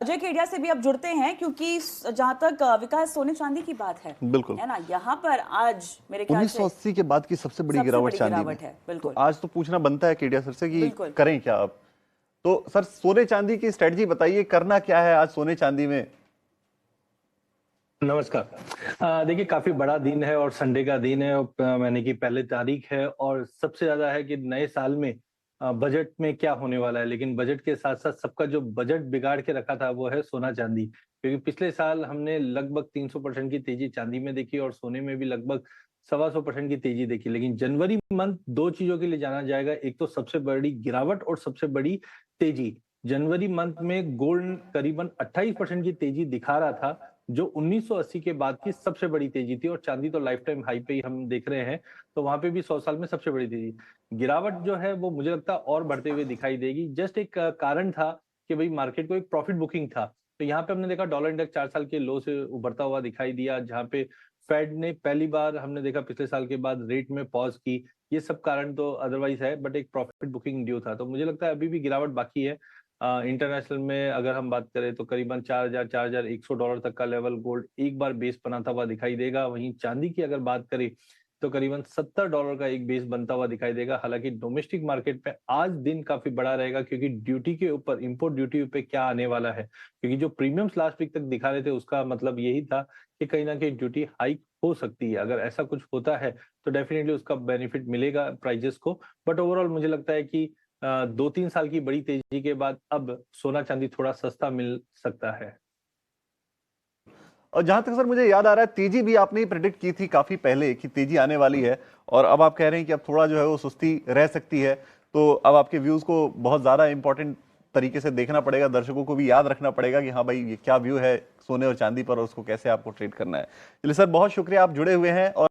अजय केडिया से भी अब जुड़ते हैं, क्योंकि जहां तक विकास सोने चांदी की बात बिल्कुल है ना, यहाँ पर आज मेरे ख्याल से 1980 के बाद की सबसे बड़ी सबसे गिरावट बड़ी चांदी में। गिरावट है। तो बिल्कुल आज तो पूछना बनता है केडिया सर से कि बिल्कुल। करें क्या अब। तो सर सोने चांदी की स्ट्रेटजी बताइए, करना क्या है आज सोने चांदी में। नमस्कार। देखिए काफी बड़ा दिन है और संडे का दिन है, मैंने की पहली तारीख है और सबसे ज्यादा है कि नए साल में बजट में क्या होने वाला है। लेकिन बजट के साथ साथ सबका जो बजट बिगाड़ के रखा था वो है सोना चांदी, क्योंकि पिछले साल हमने लगभग 300% की तेजी चांदी में देखी और सोने में भी लगभग 125% की तेजी देखी। लेकिन जनवरी मंथ दो चीजों के लिए जाना जाएगा, एक तो सबसे बड़ी गिरावट और सबसे बड़ी तेजी। जनवरी मंथ में गोल्ड करीबन 28% की तेजी दिखा रहा था, जो 1980 के बाद की सबसे बड़ी तेजी थी, और चांदी तो लाइफ टाइम हाई पे ही हम देख रहे हैं, तो वहां पे भी 100 साल में सबसे बड़ी तेजी। गिरावट जो है वो मुझे लगता है और बढ़ते हुए दिखाई देगी। जस्ट एक कारण था कि भाई मार्केट को एक प्रॉफिट बुकिंग था, तो यहाँ पे हमने देखा डॉलर इंडेक्स 4 साल के लो से उभरता हुआ दिखाई दिया, जहाँ पे फेड ने पहली बार हमने देखा पिछले साल के बाद रेट में पॉज की। ये सब कारण तो अदरवाइज है, बट एक प्रॉफिट बुकिंग ड्यू था, तो मुझे लगता है अभी भी गिरावट बाकी है। इंटरनेशनल में अगर हम बात करें तो करीबन 4,100 डॉलर तक का लेवल गोल्ड एक बार बेस बनाता हुआ दिखाई देगा। वहीं चांदी की अगर बात करें तो करीबन $70 का एक बेस बनता हुआ दिखाई देगा। हालांकि डोमेस्टिक मार्केट में आज दिन काफी बड़ा रहेगा, क्योंकि ड्यूटी के ऊपर, इंपोर्ट ड्यूटी पे क्या आने वाला है, क्योंकि जो प्रीमियम्स लास्ट वीक तक दिखा रहे थे उसका मतलब यही था कि कहीं ना कहीं ड्यूटी हाइक हो सकती है। अगर ऐसा कुछ होता है तो डेफिनेटली उसका बेनिफिट मिलेगा प्राइजेस को। बट ओवरऑल मुझे लगता है कि 2-3 साल की बड़ी तेजी के बाद अब सोना चांदी थोड़ा सस्ता मिल सकता है। और जहां तक सर मुझे याद आ रहा है, तेजी भी आपने प्रेडिक्ट की थी काफी पहले कि तेजी आने वाली है, और अब आप कह रहे हैं कि अब थोड़ा जो है वो सुस्ती रह सकती है। तो अब आपके व्यूज को बहुत ज्यादा इंपॉर्टेंट तरीके से देखना पड़ेगा, दर्शकों को भी याद रखना पड़ेगा कि हाँ भाई ये क्या व्यू है सोने और चांदी पर और उसको कैसे आपको ट्रेड करना है। चलिए सर, बहुत शुक्रिया, आप जुड़े हुए हैं। और